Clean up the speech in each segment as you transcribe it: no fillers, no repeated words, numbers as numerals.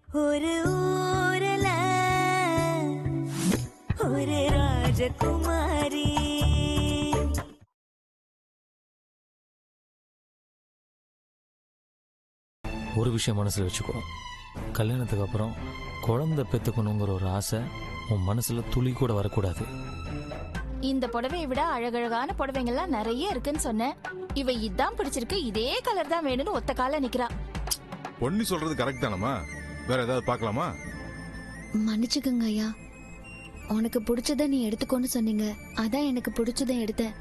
ஒரு ஊரல ஒரு ராஜகுமாரி. ஒரு விஷயம் மனசில் வச்சுக்கோ, கல்யாணத்துக்கு அப்புறம் குழந்தை பெற்றுக்கணுங்கிற ஒரு ஆசை உன் மனசுல துளி கூட வரக்கூடாது. இந்த புடவையை விட அழகழகான புடவைங்கள்லாம் நிறைய இருக்குன்னு சொன்னேன். இவ இதான் பிடிச்சிருக்கு, இதே கலர் தான் வேணும்னு ஒத்த கால நிக்கிறா. பொண்ணு சொல்றது கரெக்ட் தானம்மா? வேற ஏதாவது பார்க்கலாமா? மன்னிச்சுக்கங்க ஐயா, உனக்கு பிடிச்சத நீ எடுத்துக்கோன்னு சொன்னீங்க, அதான் எனக்கு பிடிச்சதை எடுத்தேன்.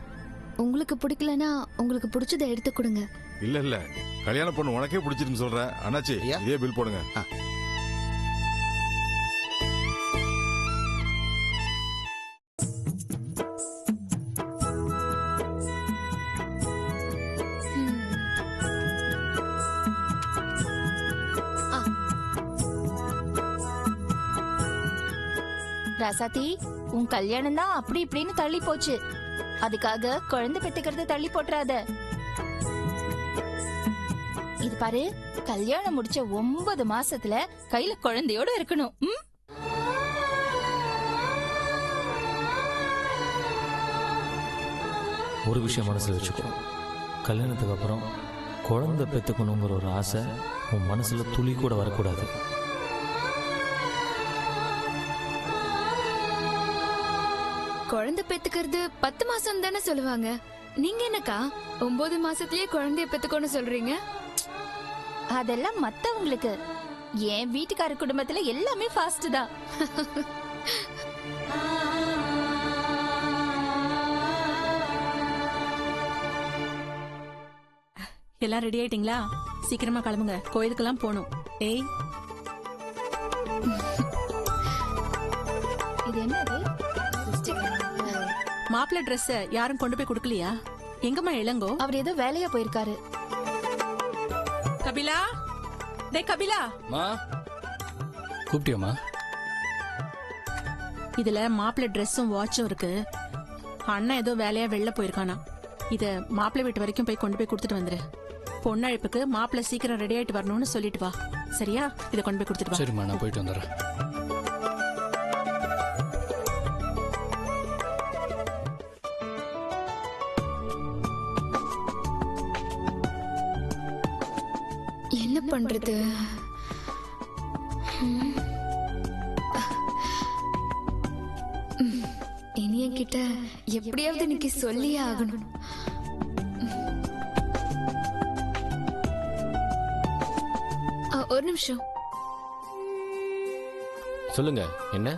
உங்களுக்கு பிடிக்கலனா உங்களுக்கு பிடிச்சதை எடுத்து கொடுங்க. இல்ல இல்ல, கல்யாண பொண்ணு உனக்கே பிடிச்சிருன்னு சொல்ற. அண்ணாச்சி, இதே பில் போடுங்க. ராசாத்தி, உன் கல்யாணம் தான் அப்படி இப்படின்னு தள்ளி போச்சு. அதுக்காக குழந்தை பெத்துக்கிறது தள்ளி போட்டுறாத. இது பாரு, கல்யாணம் முடிச்ச 9 மாசத்துல கையில குழந்தையோட இருக்கணும். ஒரு விஷயம் மனசில் வச்சுக்கோ, கல்யாணத்துக்கு அப்புறம் குழந்தை பெற்றுக்கணுங்கிற ஒரு ஆசை உன் மனசுல துளி கூட வரக்கூடாது. குழந்தை பெத்துக்கிறது 10 மாசம் தானே சொல்லுவாங்க. நீங்க என்னக்கா 9 மாசத்துலயே குழந்தைய பெத்துக்கோன்னு சொல்றீங்க? அதெல்லாம் மத்தவங்களுக்கு. என் வீட்டுக்கார குடும்பத்துல எல்லாமே ஃபாஸ்ட் தான். எல்லாம் ரெடி ஆயிட்டீங்களா? சீக்கிரமா கிளம்புங்க, கோயிலுக்கெல்லாம் போகணும். ஏய், இது என்னது? மாப்பிள்ளை ட்ரெஸ் யாரும் கொண்டு போய் கொடுக்கலையா? எங்கம்மா இளங்கோ? அவர் ஏதோ வேலையா போயிருக்காரு. கபிலா, டேய் கபிலா. மா கூப்பிட்டியம்மா? இதுல மாப்பிள்ளை ட்ரெஸ்ஸும் வாட்சும் இருக்கு. அண்ணன் ஏதோ வேலையா வெளில போயிருக்கானா. இத மாப்பிள்ளை வீட்டு வரைக்கும் போய் கொண்டு போய் கொடுத்துட்டு வந்துரு. பொண்ணழைப்புக்கு மாப்பிள்ளை சீக்கிரம் ரெடி ஆயிட்டு வரணும்னு சொல்லிட்டு வா, சரியா? இத கொண்டு போய் கொடுத்துட்டு வா. சரிம்மா, நான் போயிட்டு வந்துடுறேன். என்ன பண்றது? இனி என்கிட்ட எப்படியாவது இன்னைக்கு சொல்லியே ஆகணும். ஒரு நிமிஷம். சொல்லுங்க, என்ன?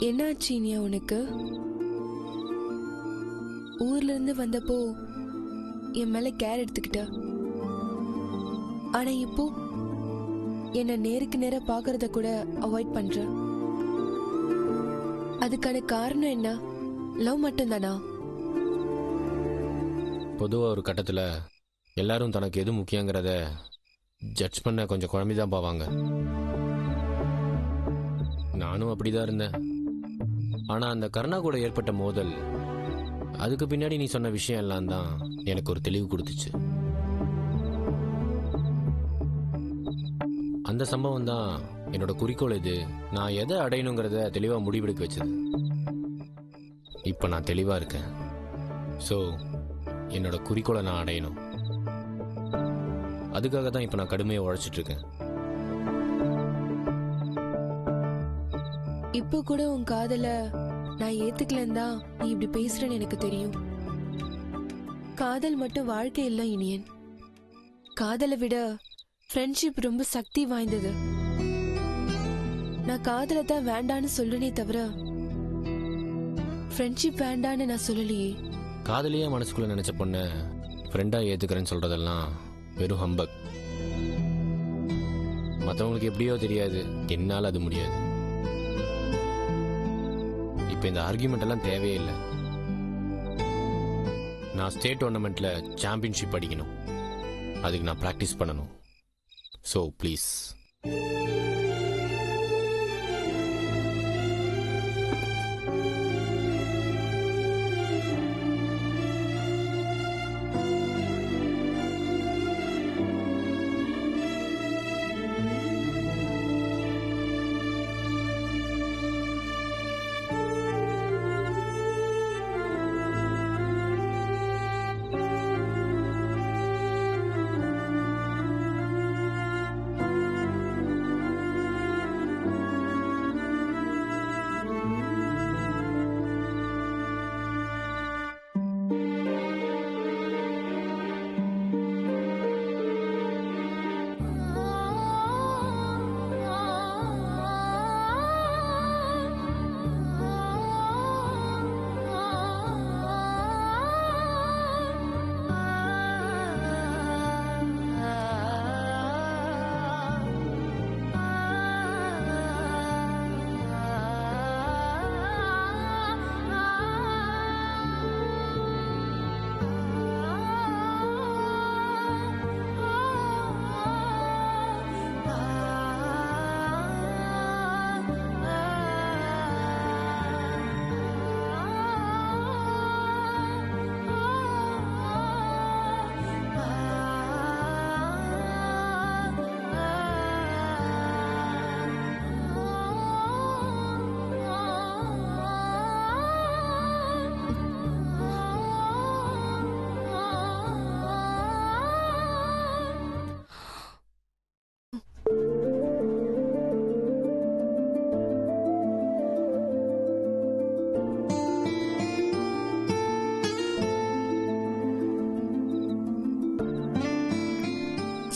என்னாச்சு இனியா உனக்கு? ஊர்ல இருந்து வந்தப்போ என் மேல கேர் எடுத்துக்கிட்ட, ஆனா இப்போ என்ன நேருக்கு நேரா பாக்குறத கூட அவாய்ட் பண்ற. அதுக்கான காரணம் என்ன? லவ் மட்டும்தானா? பொதுவாக ஒரு கட்டத்தில் எல்லாரும் தனக்கு எது முக்கியங்கிறத ஜட்ஜ் பண்ண கொஞ்சம் குழம்பிதான் போவாங்க. நானும் அப்படிதான் இருந்தேன். ஆனால் அந்த கருணா கூட ஏற்பட்ட மோதல், அதுக்கு பின்னாடி நீ சொன்ன விஷயம் எல்லாம் தான் எனக்கு ஒரு தெளிவு கொடுத்துச்சு. அந்த சம்பவம் தான் என்னோட குறிக்கோள் எது, நான் எதை அடையணுங்கிறத தெளிவாக முடிவெடுக்க வச்சது. இப்போ நான் தெளிவாக இருக்கேன். ஸோ என்னோட குறிக்கோளை நான் அடையணும். அதுக்காக தான் இப்போ நான் கடுமையாக உழைச்சிட்டு இருக்கேன். இப்போ கூட உன் காதல நான் ஏத்துக்கலன்னு தான் நீ இப்படி பேசுறேன்னு எனக்கு தெரியும். காதல் மட்டும் வாழ்க்கை இல்லை இனியன். காதலை விட ஃப்ரெண்ட்ஷிப் ரொம்ப சக்தி வாய்ந்தது. நான் காதலை தான் வேண்டான்னு சொல்லுனே தவிர ஃப்ரெண்ட்ஷிப் வேண்டான்னு நான் சொல்லலையே. காதலியா மனசுக்குள்ள நினைச்ச பொண்ணை ஃப்ரெண்டா ஏத்துக்கிறேன்னு சொல்றதெல்லாம் வெறும் ஹம்பக். மற்றவங்களுக்கு எப்படியோ தெரியாது, என்னால் அது முடியாது. இப்போ இந்த ஆர்கியூமெண்ட் எல்லாம் தேவையே இல்லை. நான் ஸ்டேட் டோர்னமெண்ட்ல சாம்பியன்ஷிப் அடிக்கணும். அதுக்கு நான் ப்ராக்டிஸ் பண்ணணும். So please.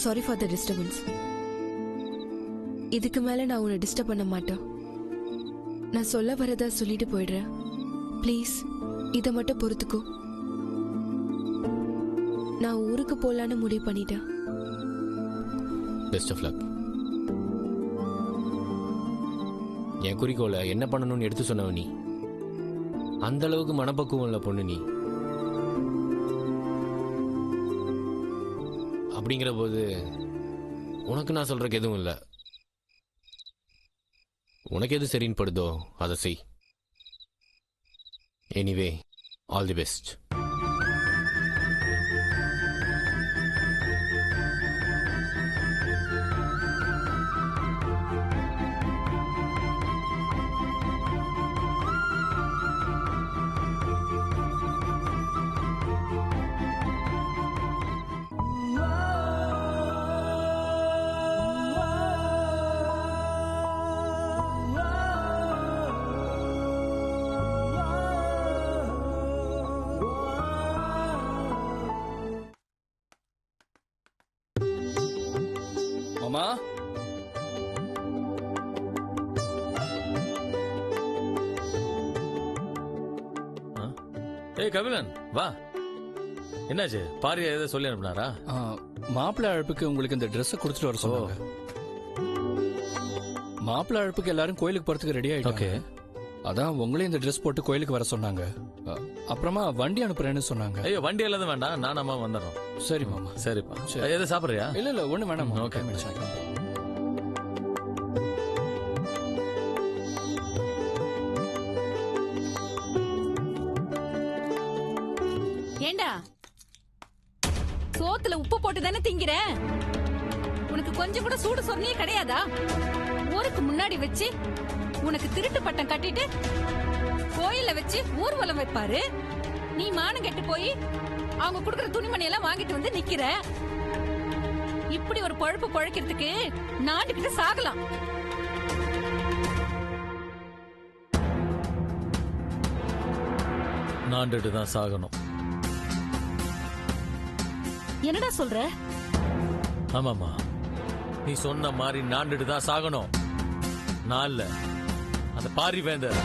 Sorry for the disturbance. இதுக்கு மேல நான் உன்னை டிஸ்டர்ப் பண்ண மாட்டேன். நான் சொல்ல வரதா சொல்லிட்டு போயிடுறேன். ப்ளீஸ் இதை மட்டும் பொறுத்துக்கோ. நான் ஊருக்கு போலான்னு முடிவு பண்ணிட்டேன். Best of luck. என் குறிக்கோளை என்ன பண்ணணும்னு எடுத்து சொன்னவ நீ. அந்த அளவுக்கு மனப்பக்குவம் இல்லை பொண்ணு நீ. அப்படிங்கிற போது உனக்கு நான் சொல்றதுக்கு எதுவும் இல்லை. உனக்கு எது சரின்னு படுதோ அதை செய். Anyway, all the best. ஏய் கபிலன் வா. என்னாச்சு? பாரியா ஏதோ சொல்லி அனுப்புனாரா? மாப்பிள்ளை அழைப்புக்கு உங்களுக்கு இந்த ட்ரெஸ்ஸை கொடுத்துட்டு வர சொன்னாங்க. மாப்பிள்ளை அழைப்புக்கு எல்லாரும் கோயிலுக்கு போறதுக்கு ரெடி ஆயிட்டாங்க. ஓகே. அதான் உங்களையும் இந்த ட்ரெஸ் போட்டு கோயிலுக்கு வர சொன்னாங்க. அப்புறமா வண்டி அனுப்புறேன்னு சொன்னாங்க. ஐயோ வண்டி எல்லாம் வேண்டாம், நான் அம்மா வந்துடுறோம். சரி மாமா. சரிப்பா. சரி. எதை சாப்பிட்றியா? இல்ல ஒண்ணு வேணாம். ஓகே. ஏண்டா சோத்துல உப்பு போட்டு தானே திங்கிற? உனக்கு கொஞ்சம் கூட சூடு சொன்னியே கிடையாதா? ஊருக்கு முன்னாடி வச்சு உனக்கு திருட்டு பட்டம் கட்டிட்டு கோயில்ல வச்சு ஊர்வலம் வைப்பாரு. நீ மானம் கெட்டு போய் அவங்க குடுக்கற துணிமணி எல்லாம் வாங்கிட்டு வந்து நிக்கிற. இப்படி ஒரு பொழப்பு பொழைக்கிறதுக்கு நாட்டுக்கிட்ட சாகலாம். நாண்டுட்டு தான் சாகணும். என்னடா சொல்ற? ஆமாமா, நீ சொன்ன மாதிரி நாண்டுட்டு தான் சாகணும். நான் இல்ல, அந்த பாரி வேந்தர்.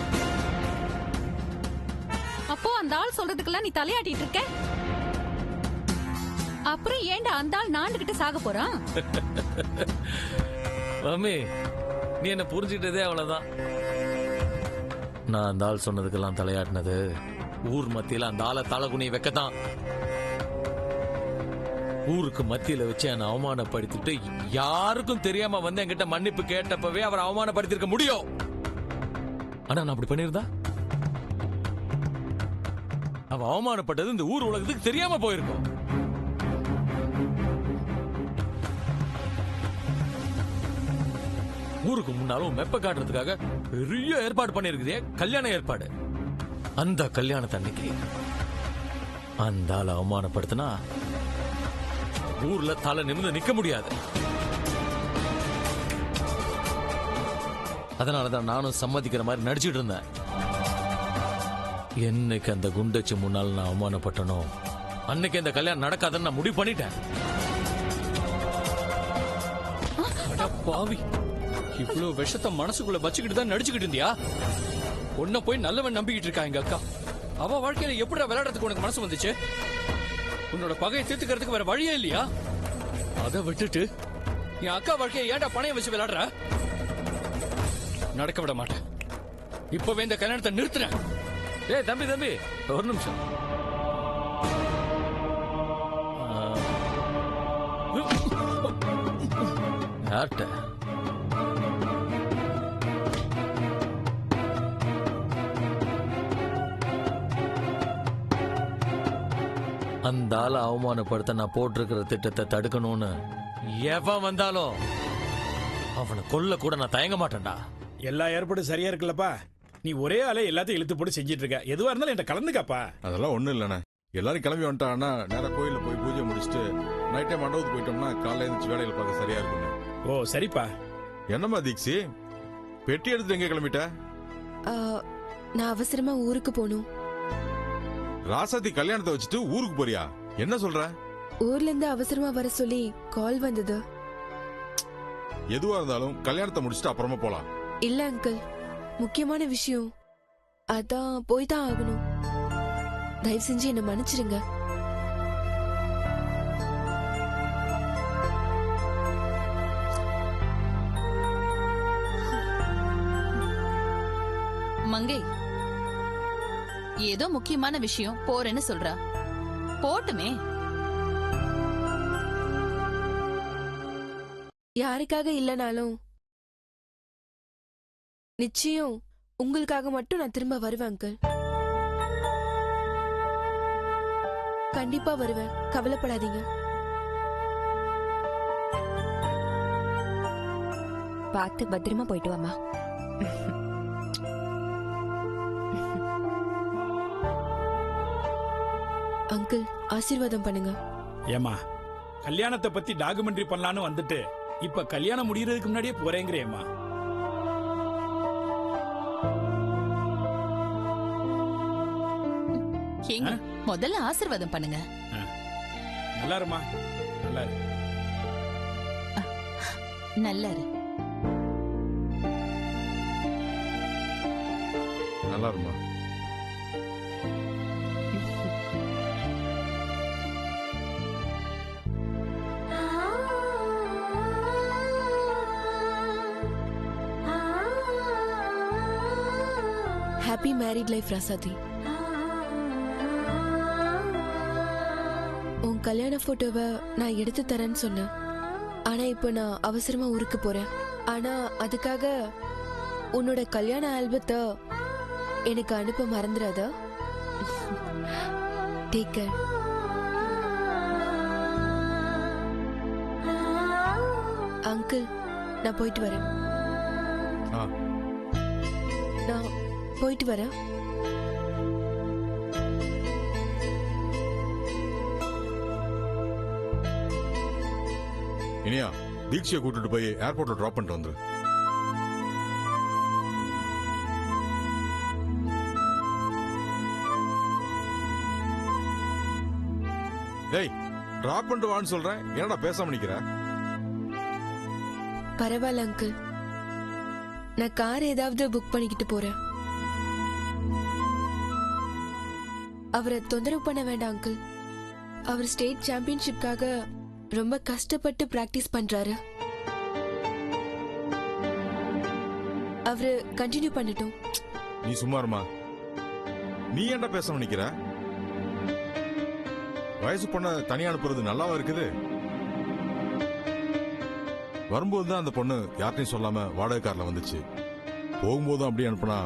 அப்போ அந்த ஆள் சொல்றதுக்கெல்லாம் நீ தலையாட்டிட்டு இருக்க. அப்புறம் ஏண்டா அந்த ஆள் நாண்டுகிட்டு சாக போறான்? மம்மி, நீ என்ன புரிஞ்சுக்கிட்டதே அவ்வளவுதான். நான் அந்த ஆள் சொன்னதுக்கெல்லாம் தலையாட்டினது ஊர் மத்தியில அந்த ஆளை தலகுனி வைக்கத்தான். ஊருக்கு மத்தியில வச்சு என்ன அவமானப்படுத்திட்டு யாருக்கும் தெரியாம வந்து என்கிட்ட மன்னிப்பு கேட்டப்பவே அவர் அவமானப்படுத்திருக்க முடியும். ஆனா நான் அப்படி பண்ணிருந்தா அவ அவமானப்பட்டது இந்த ஊர் உலகத்துக்கு தெரியாம போயிருக்கும். ஊருக்கு முன்னாலும் மெப்ப காட்டுறதுக்காக பெரிய ஏற்பாடு பண்ணிருக்குதே, கல்யாண ஏற்பாடு. அந்த கல்யாணத்தன்னைக்கு அந்த ஆளை அவமானப்படுத்தினா ஊர்ல தலை நிமிர்ந்து நிக்க முடியாது. அதனாலதான் நானும் சம்மதிக்கிற மாதிரி நடிச்சிட்டு இருந்தேன். என்னைக்கு அந்த குண்டச்சு முன்னால் நான் அவமானப்பட்டனோ அன்னைக்கு இந்த கல்யாணம் நடக்காதுன்னு நான் முடிவு பண்ணிட்டேன். பாவி, இவ்வளவு விஷத்தை மனசுக்குள்ள வச்சுக்கிட்டு தான் நடிச்சுக்கிட்டு இருந்தியா? உன்ன போய் நல்லவன் நம்பிக்கிட்டு இருக்கா எங்க அக்கா. அவ வாழ்க்கையில எப்படி விளையாடுறதுக்கு உனக்கு மனசு வந்துச்சு? உன்னோட பகையை தீர்த்துக்கிறதுக்கு வேற வழியே இல்லையா? அதை விட்டுட்டு என் அக்கா வாழ்க்கையை ஏன்டா பணைய வச்சு விளையாடுற? நடக்க விட மாட்டேன். இப்பவே இந்த கல்யாணத்தை நிறுத்துறேன். ஏய் தம்பி தம்பி, ஒரு நிமிஷம். யார்கிட்ட? அந்த ஆளை அவமானப்படுத்த நான் போட்டிருக்கிற திட்டத்தை தடுக்கணும்னு எவன் வந்தாலும் அவனை கொல்ல கூட நான் தயங்க மாட்டேன்டா. எல்லா ஏற்பாடும் சரியா இருக்குல்லப்பா. நீ ஒரே ஆளே எல்லாத்தையும் இழுத்து போட்டு செஞ்சிட்டு இருக்க. எதுவா இருந்தாலும் என்கிட்ட கலந்துக்காப்பா. அதெல்லாம் ஒண்ணும் இல்லண்ணே. எல்லாரும் கிளம்பி வந்துட்டாங்கன்னா நேரா கோயில போய் பூஜை முடிச்சுட்டு நைட்டே மண்டபத்துக்கு போயிட்டோம்னா காலையில எழுந்துச்சு வேலையில் பார்க்க சரியா இருக்குண்ணே. ஓ சரிப்பா. என்னம்மா தீக்ஷி, பெட்டி எடுத்துட்டு எங்க கிளம்பிட்ட? நான் அவசரமா ஊருக்கு போகணும். ராசாத்தி கல்யாணத்தை வச்சுட்டு ஊருக்கு போறியா? என்ன சொல்ற? ஊர்ல இருந்து அவசரமா வர சொல்லி கால் வந்தது. எதுவா இருந்தாலும் கல்யாணத்தை முடிச்சுட்டு அப்புறமா போலாம். இல்ல அங்கிள், முக்கியமான விஷயம். அதான் போய் தான் ஆகணும். தயவு செஞ்சு என்ன மன்னிச்சிருங்க. மங்கை, ஏதோ முக்கியமான விஷயம் போறேன்னு சொல்றா. போட்டுமே. யாருக்காக இல்லனாலும் நிச்சயம் உங்களுக்காக மட்டும் நான் திரும்ப வருவேன் அங்கிள். கண்டிப்பா வருவேன், கவலைப்படாதீங்க. பார்த்து பத்திரமா போயிட்டு வாமா. அங்கிள் ஆசீர்வாதம் பண்ணுங்க. ஏமா, கல்யாணத்தை பத்தி டாக்குமெண்ட்ரி பண்ணலான்னு வந்துட்டு இப்ப கல்யாணம் முடியறதுக்கு முன்னாடியே போறேங்கிறேம்மா. ஏங்க, முதல்ல ஆசீர்வாதம் பண்ணுங்க. நல்லா இருமா, நல்லா இரு. நல்லா இரு. நல்லா இருமா. ஹாப்பி மேரிட் லைஃப் ராசாதி. உன் கல்யாண போட்டோவை நான் எடுத்து தரேன்னு சொன்னேன். ஆனா இப்போ நான் அவசரமா ஊருக்கு போறேன். ஆனா அதுக்காக உன்னோட கல்யாண ஆல்பத்தை எனக்கு அனுப்ப மறந்துடாதா? Take care. அங்கிள், நான் போயிட்டு வரேன். நான் போயிட்டு வரேன். இனியா, தீக்ஷியை கூட்டிட்டு போய் ஏர்போர்ட்ல டிராப் பண்ணிட்டு வந்துரு. டேய், டிராப் பண்ணிட்டு வான்னு சொல்றேன், என்னடா பேசாம நிக்கிற? பரவாயில்ல அங்கிள், நான் கார் ஏதாவது புக் பண்ணிக்கிட்டு போறேன். அவரை தொந்தரவு பண்ண வேண்டாம் அங்கிள். அவர் ஸ்டேட் சாம்பியன்ஷிப்காக ரொம்ப கஷ்டப்பட்டு பிராக்டிஸ் பண்றாரு. அவரு கண்டினியூ பண்ணட்டும். நீ சும்மா இருமா. நீ ஏன்டா பேசாம நிக்கிற? வயசு பொண்ண தனியா அனுப்புறது நல்லாவா இருக்குது? வரும்போது தான் அந்த பொண்ணு யார்ட்டையும் சொல்லாம வாடகை கார்ல வந்துச்சு. போகும்போதும் அப்படி அனுப்புனா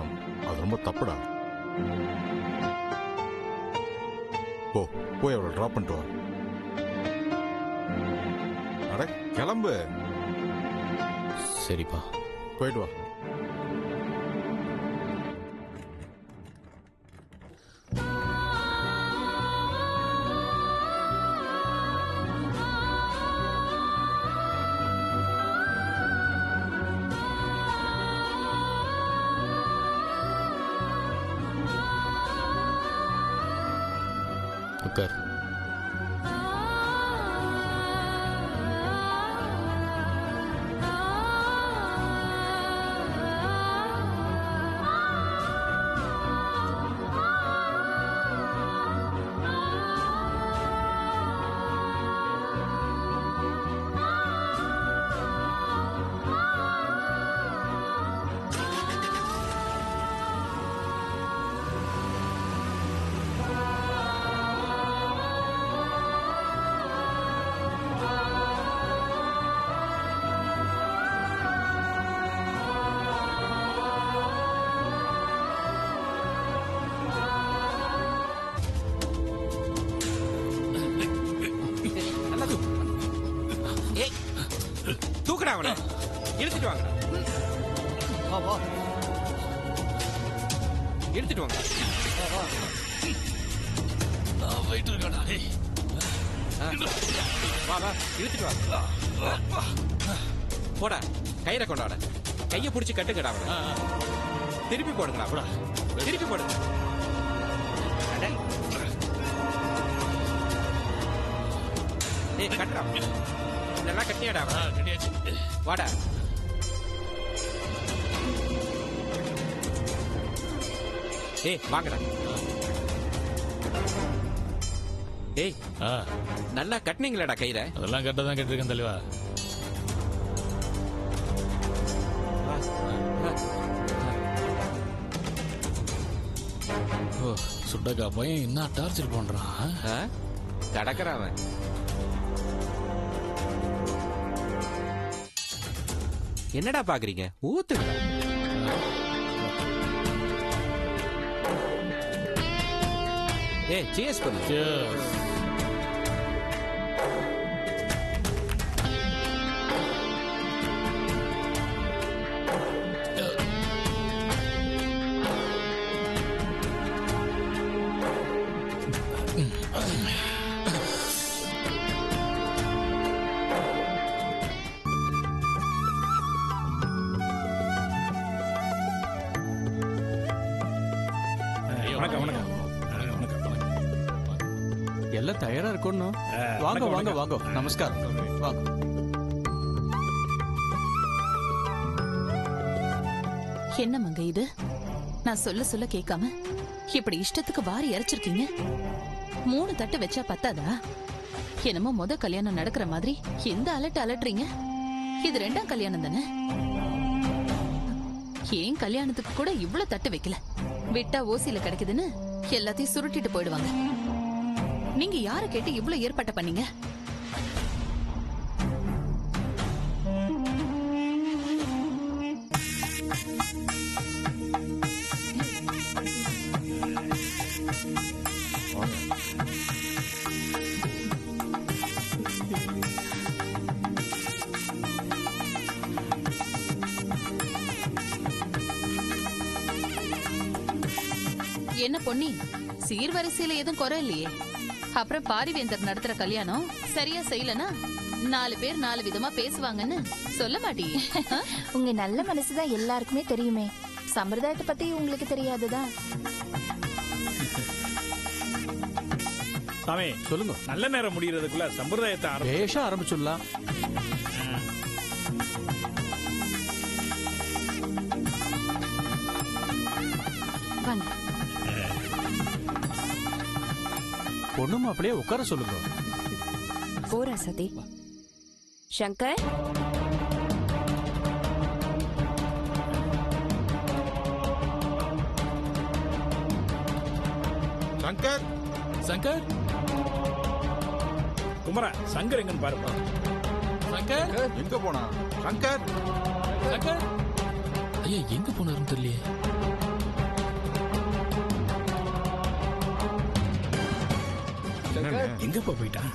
அது ரொம்ப தப்புடா. போய் அவளை டிராப் பண்ணிட்டு வா. அட கிளம்பு. சரிப்பா, போயிட்டு வா. உட்கார். தூக்குடா அவனை, எடுத்துட்டு வாங்க. எடுத்துட்டு வாங்க. வா வா, இழுத்துட்டு வா. போடா, கயிறை கொண்டாட. கையை பிடிச்சி கட்டுங்கடா அவனை. திருப்பி போடுங்கடா, திருப்பி போடுங்க. ஏய் கட்டுறா, நல்லா கட்டியாடா. வாடா. ஏய் வாங்கடா. ஏய் நல்லா கட்டினீங்களாடா கயிறை? அதெல்லாம் கரெக்டாக தான் கட்டிருக்கேன் தலைவா. சுட்டக்கா பையன் என்ன டார்ச்சர் பண்றான். கடக்குறான் அவன். என்னடா பாக்குறீங்க? ஊத்துங்க. ஏய் cheers பண்ணு. Cheers. எல்லாம் தயாரா இருக்கணும். வாங்க வாங்க வாங்க. நமஸ்காரம். வாங்க. என்ன மங்க இது? நான் சொல்ல சொல்ல கேட்காம இப்படி இஷ்டத்துக்கு வாரி இறைச்சிருக்கீங்க. 3 தட்டு வச்சா பத்தாதா? என்னமோ முத கல்யாணம் நடக்கிற மாதிரி எந்த அலட்டுறீங்க? இது 2ஆம் கல்யாணம் தானே? ஏன் கல்யாணத்துக்கு கூட இவ்வளவு தட்டு வைக்கல? விட்டா ஓசியில கிடைக்குதுன்னு எல்லாத்தையும் சுருட்டிட்டு போயிடுவாங்க. நீங்க யார கேட்டு இவ்ளோ ஏற்பாட்ட பண்ணீங்க? என்ன பொன்னி, சீர்வரிசையில எதுவும் குறை இல்லையே. அப்புறம் பாரிவேந்தர் நடத்துற கல்யாணம் சரியா செய்யலனா 4 பேர் 4 விதமா பேசுவாங்கன்னு சொல்ல மாட்டியே. உங்க நல்ல மனசுதான் எல்லாருக்குமே தெரியுமே. சம்பிரதாயத்தை பத்தி உங்களுக்கு தெரியாதுதான். சாமி சொல்லுங்க. நல்ல நேரம் முடியறதுக்குள்ள சம்பிரதாயத்தை பேஷா ஆரம்பிச்சுடலாம். வாங்க. பொண்ணு மாப்பிளையே உட்கார சொல்லுங்க. போறா சதி. சங்கர், சங்கர் சங்கர், குமரா, சங்கர் எங்கன்னு பாருப்பா. சங்கர் எங்க போனா? சங்கர் சங்கர், ஐயா எங்க போனாருன்னு தெரியலையே. எங்கப்பா போயிட்டான்?